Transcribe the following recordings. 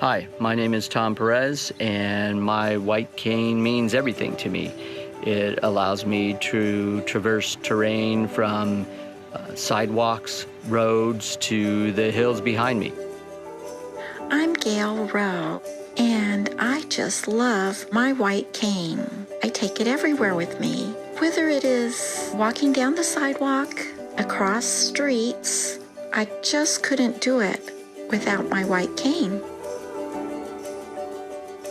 Hi, my name is Tom Perez, and my white cane means everything to me. It allows me to traverse terrain from sidewalks, roads, to the hills behind me. I'm Gail Rowe, and I just love my white cane. I take it everywhere with me, whether it is walking down the sidewalk, across streets. I just couldn't do it without my white cane.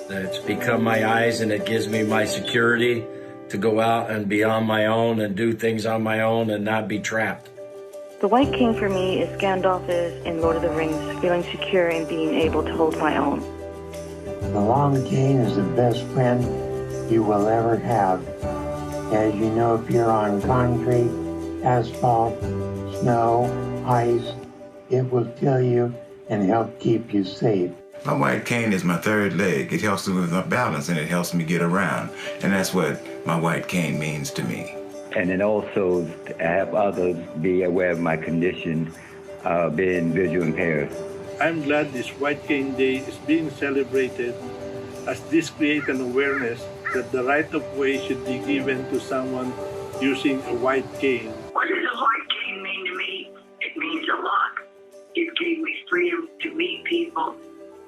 It's become my eyes, and it gives me my security to go out and be on my own and do things on my own and not be trapped. The white cane for me is Gandalf is in Lord of the Rings, feeling secure and being able to hold my own. The long cane is the best friend you will ever have. As you know, if you're on concrete, asphalt, snow, ice, it will kill you and help keep you safe. My white cane is my third leg. It helps me with my balance, and it helps me get around. And that's what my white cane means to me. And then also to have others be aware of my condition, being visually impaired. I'm glad this White Cane Day is being celebrated, as this creates an awareness that the right of way should be given to someone using a white cane. What does a white cane mean to me? It means a lot. It gave me freedom to meet people.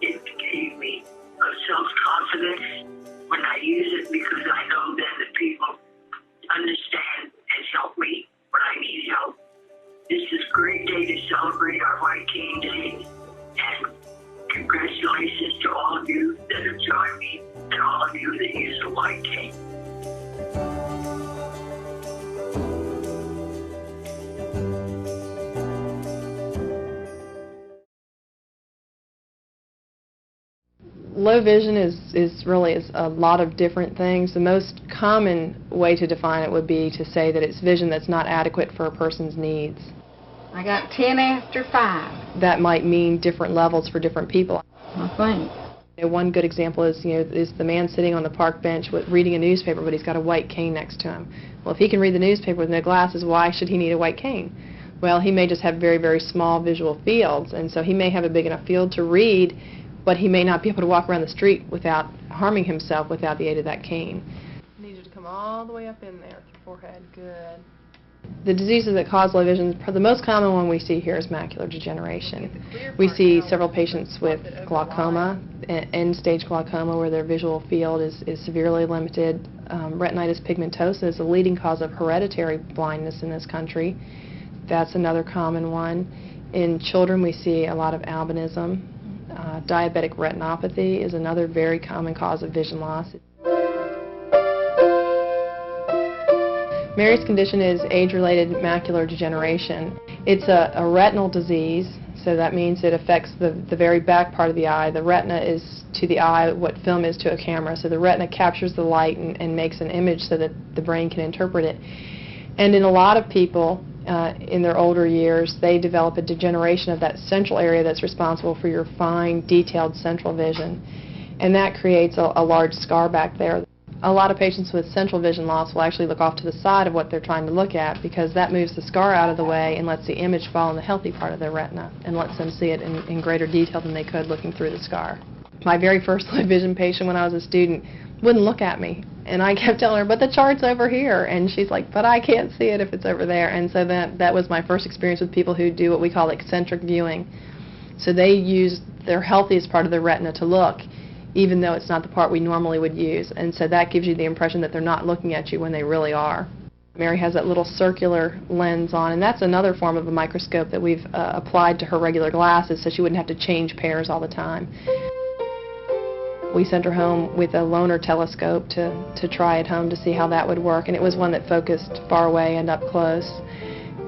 It gave me a self-confidence when I use it, because I know then that people understand and help me when I need help. This is a great day to celebrate our White Cane Day, and congratulations to all of you that have joined me and all of you that use the white cane. Low vision is really a lot of different things. The most common way to define it would be to say that it's vision that's not adequate for a person's needs. I got 10 after 5. That might mean different levels for different people. I think. One good example is the man sitting on the park bench reading a newspaper, but he's got a white cane next to him. Well, if he can read the newspaper with no glasses, why should he need a white cane? Well, he may just have very, very small visual fields, and so he may have a big enough field to read, but he may not be able to walk around the street without harming himself without the aid of that cane. I need you to come all the way up in there with your forehead. Good. The diseases that cause low vision, the most common one we see here is macular degeneration. We see several patients with glaucoma, end-stage glaucoma, where their visual field is severely limited. Retinitis pigmentosa is the leading cause of hereditary blindness in this country. That's another common one. In children, we see a lot of albinism. Diabetic retinopathy is another very common cause of vision loss. Mary's condition is age-related macular degeneration. It's a retinal disease, so that means it affects the very back part of the eye. The retina is to the eye what film is to a camera, so the retina captures the light and makes an image so that the brain can interpret it. And in a lot of people, in their older years, they develop a degeneration of that central area that's responsible for your fine, detailed central vision. And that creates a large scar back there. A lot of patients with central vision loss will actually look off to the side of what they're trying to look at, because that moves the scar out of the way and lets the image fall in the healthy part of their retina and lets them see it in greater detail than they could looking through the scar. My very first low vision patient when I was a student wouldn't look at me, and I kept telling her, but the chart's over here, and she's like, but I can't see it if it's over there. And so that was my first experience with people who do what we call eccentric viewing. So they use their healthiest part of their retina to look, even though it's not the part we normally would use, and so that gives you the impression that they're not looking at you when they really are. Mary has that little circular lens on, and that's another form of a microscope that we've applied to her regular glasses so she wouldn't have to change pairs all the time. We sent her home with a loaner telescope to try at home to see how that would work, and it was one that focused far away and up close.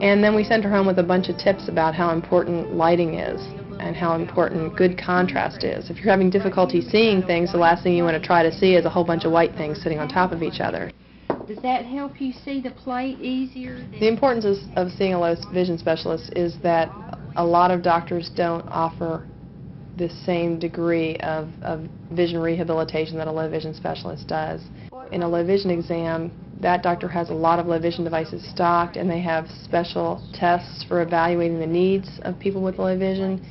And then we sent her home with a bunch of tips about how important lighting is and how important good contrast is. If you're having difficulty seeing things, the last thing you want to try to see is a whole bunch of white things sitting on top of each other. Does that help you see the plate easier? The importance of seeing a low vision specialist is that a lot of doctors don't offer the same degree of vision rehabilitation that a low vision specialist does. In a low vision exam, that doctor has a lot of low vision devices stocked, and they have special tests for evaluating the needs of people with low vision.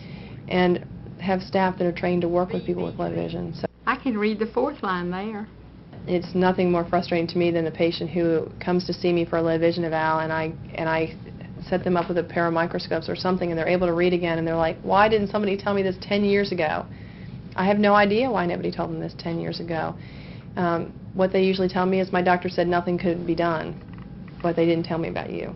And have staff that are trained to work with people with low vision. So I can read the fourth line there. it's nothing more frustrating to me than the patient who comes to see me for a low vision eval, and I set them up with a pair of microscopes or something, and they're able to read again, and they're like, why didn't somebody tell me this 10 years ago? I have no idea why nobody told them this 10 years ago. What they usually tell me is my doctor said nothing could be done, but they didn't tell me about you.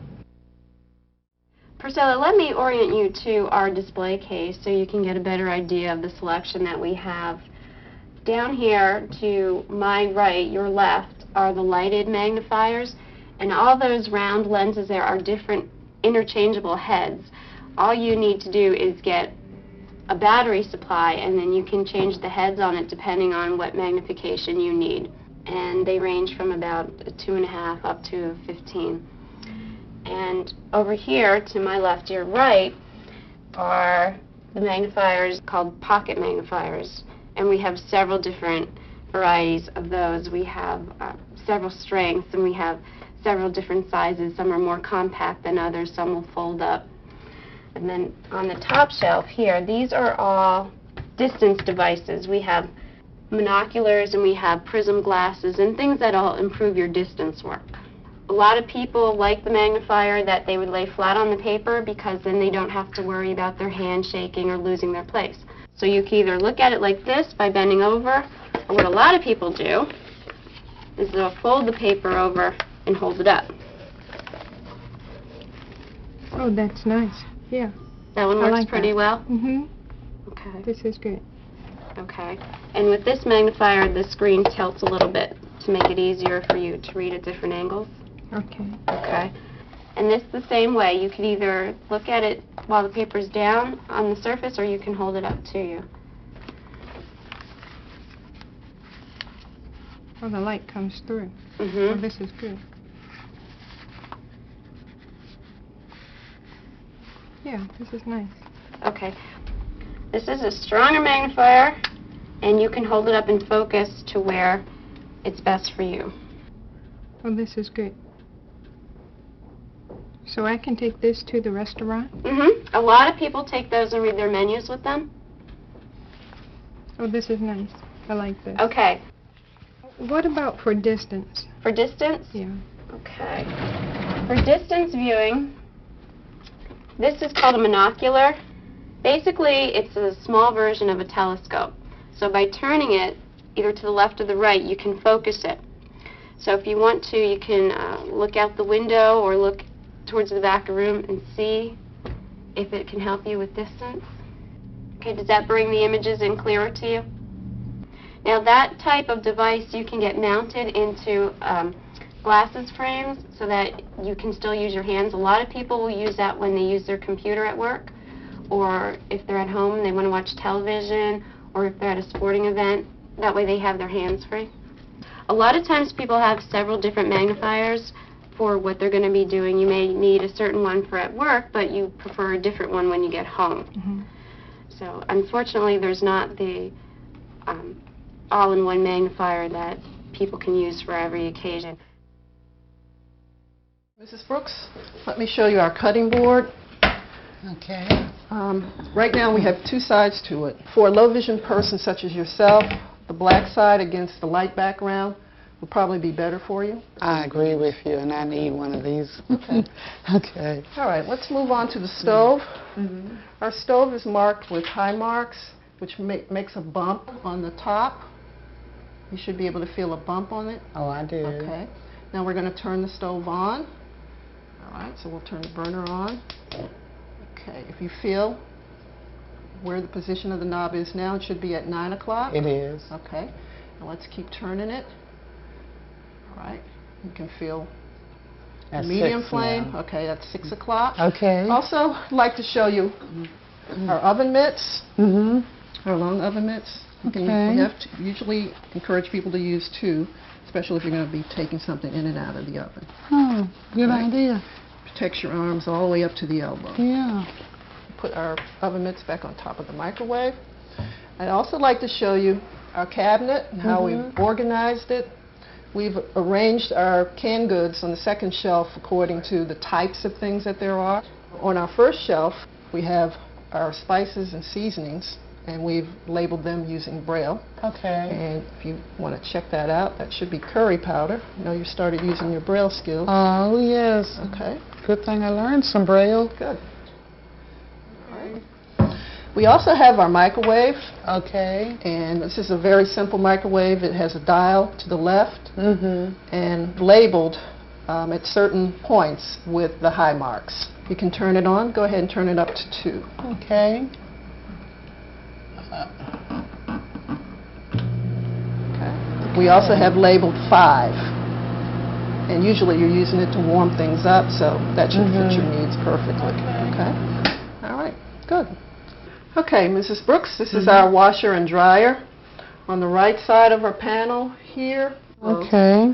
Priscilla, let me orient you to our display case so you can get a better idea of the selection that we have. Down here to my right, your left, are the lighted magnifiers, and all those round lenses there are different interchangeable heads. All you need to do is get a battery supply, and then you can change the heads on it depending on what magnification you need. And they range from about 2.5 up to 15. And over here, to my left, your right, are the magnifiers called pocket magnifiers. And we have several different varieties of those. We have several strengths, and we have several different sizes. Some are more compact than others. Some will fold up. And then on the top shelf here, these are all distance devices. We have monoculars, and we have prism glasses, and things that will improve your distance work. A lot of people like the magnifier that they would lay flat on the paper because then they don't have to worry about their hand shaking or losing their place. So you can either look at it like this by bending over, or what a lot of people do is they'll fold the paper over and hold it up. Oh, that's nice. Yeah. That one I works like pretty that. well? Mm-hmm. Okay. This is good. Okay. And with this magnifier, the screen tilts a little bit to make it easier for you to read at different angles. Okay. Okay. And this the same way. You can either look at it while the paper's down on the surface, or you can hold it up to you. Oh, the light comes through. Mm-hmm. Oh, this is good. Yeah, this is nice. Okay. This is a stronger magnifier, and you can hold it up in focus to where it's best for you. Oh, this is good. So I can take this to the restaurant? Mm-hmm. A lot of people take those and read their menus with them. Oh, this is nice. I like this. Okay. What about for distance? For distance? Yeah. Okay. For distance viewing, this is called a monocular. Basically, it's a small version of a telescope. So by turning it either to the left or the right, you can focus it. So if you want to, you can look out the window or look towards the back of the room and see if it can help you with distance. Okay, does that bring the images in clearer to you? Now that type of device you can get mounted into glasses frames so that you can still use your hands. A lot of people will use that when they use their computer at work, or if they're at home and they want to watch television, or if they're at a sporting event. That way they have their hands free. A lot of times people have several different magnifiers for what they're going to be doing. You may need a certain one for at work, but you prefer a different one when you get home. Mm-hmm. So unfortunately there's not the all-in-one magnifier that people can use for every occasion. Mrs. Brooks, let me show you our cutting board. Okay. Right now we have two sides to it. For a low vision person such as yourself, the black side against the light background would probably be better for you. I agree with you, and I need one of these. Okay. Okay. All right, let's move on to the stove. Mm-hmm. Our stove is marked with high marks, which makes a bump on the top. You should be able to feel a bump on it. Oh, I do. Okay. Now we're going to turn the stove on. All right, so we'll turn the burner on. Okay, if you feel where the position of the knob is now, it should be at 9 o'clock. It is. Okay. Now let's keep turning it. All right. You can feel At medium 6 flame. now. Okay, that's 6 o'clock. Okay. Also, I'd like to show you our oven mitts, our long oven mitts. Okay. We have to usually encourage people to use 2, especially if you're going to be taking something in and out of the oven. Oh, good Right. idea. Protects your arms all the way up to the elbow. Yeah. Put our oven mitts back on top of the microwave. I'd also like to show you our cabinet and how we've organized it. We've arranged our canned goods on the second shelf according to the types of things that there are. On our first shelf, we have our spices and seasonings, and we've labeled them using Braille. Okay. And if you want to check that out, that should be curry powder. I know you started using your Braille skills. Oh, yes. Okay. Good thing I learned some Braille. Good. We also have our microwave. Okay. And this is a very simple microwave. It has a dial to the left and labeled at certain points with the high marks. You can turn it on. Go ahead and turn it up to 2. Okay. We also have labeled 5. And usually you're using it to warm things up, so that should fit your needs perfectly. Okay? All right. Good. Okay, Mrs. Brooks, this is our washer and dryer on the right side of our panel here. Okay.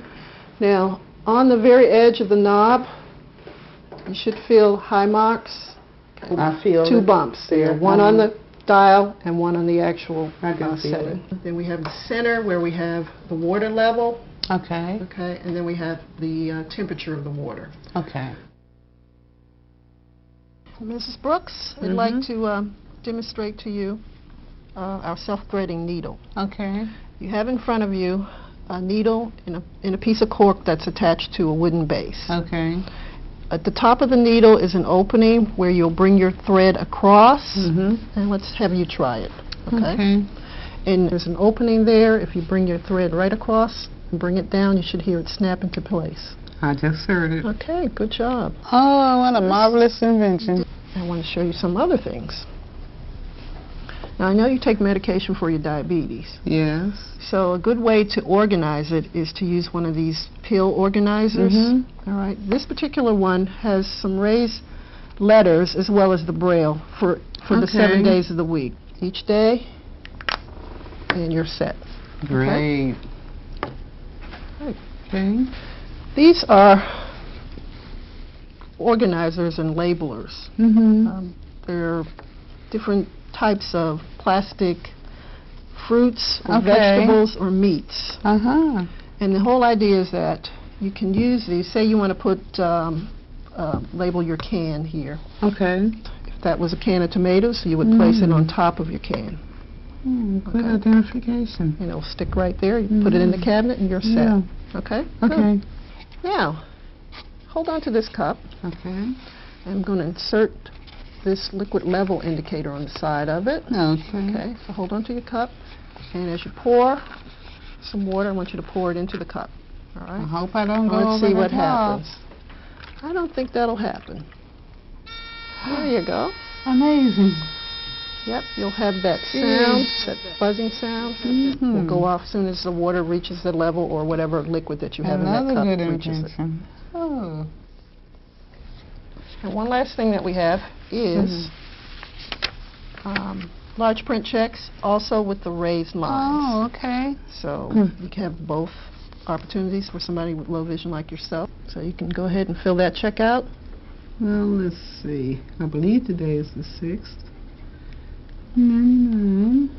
Now, on the very edge of the knob, you should feel high marks. I feel 2 bumps there, one on the dial and one on the actual setting. Then we have the center where we have the water level. Okay. Okay, and then we have the temperature of the water. Okay. Mrs. Brooks, I'd like to demonstrate to you our self-threading needle. Okay. You have in front of you a needle in a piece of cork that's attached to a wooden base. Okay. At the top of the needle is an opening where you'll bring your thread across, and let's have you try it. Okay. And there's an opening there. If you bring your thread right across and bring it down, you should hear it snap into place. I just heard it. Okay, good job. Oh, what a marvelous invention. I want to show you some other things. Now, I know you take medication for your diabetes. Yes. So a good way to organize it is to use one of these pill organizers. All right. This particular one has some raised letters as well as the Braille for the 7 days of the week. Each day, and you're set. Great. Okay. These are organizers and labelers. They're different types of plastic fruits or vegetables or meats. And the whole idea is that you can use these. Say you want to put label your can here. Okay. If that was a can of tomatoes, you would place it on top of your can. Good identification. And it'll stick right there. You put it in the cabinet and you're set. Yeah. Okay? Okay. Good. Now, hold on to this cup. Okay. I'm going to insert this liquid level indicator on the side of it. Okay. So hold on to your cup, and as you pour some water, I want you to pour it into the cup. All right? I hope I don't go Let's over see the what top. happens. I don't think that'll happen. There you go. Amazing. Yep, you'll have that sound, that buzzing sound. Will go off as soon as the water reaches the level or whatever liquid that you have in that cup Another good reaches it. invention. Oh. And one last thing that we have is large print checks, also with the raised lines. Oh, okay. So you can have both opportunities for somebody with low vision like yourself. So you can go ahead and fill that check out. Well, let's see. I believe today is the 6th. 99.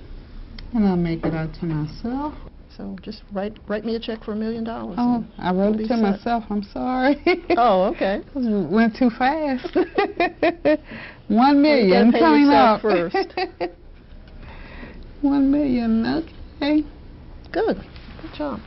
And I'll make it out to myself. So just write me a check for $1 million. Oh, I wrote it to myself. I'm sorry. Oh, okay. Went too fast. 1 million coming up first. 1 million. Okay. Good. Good job.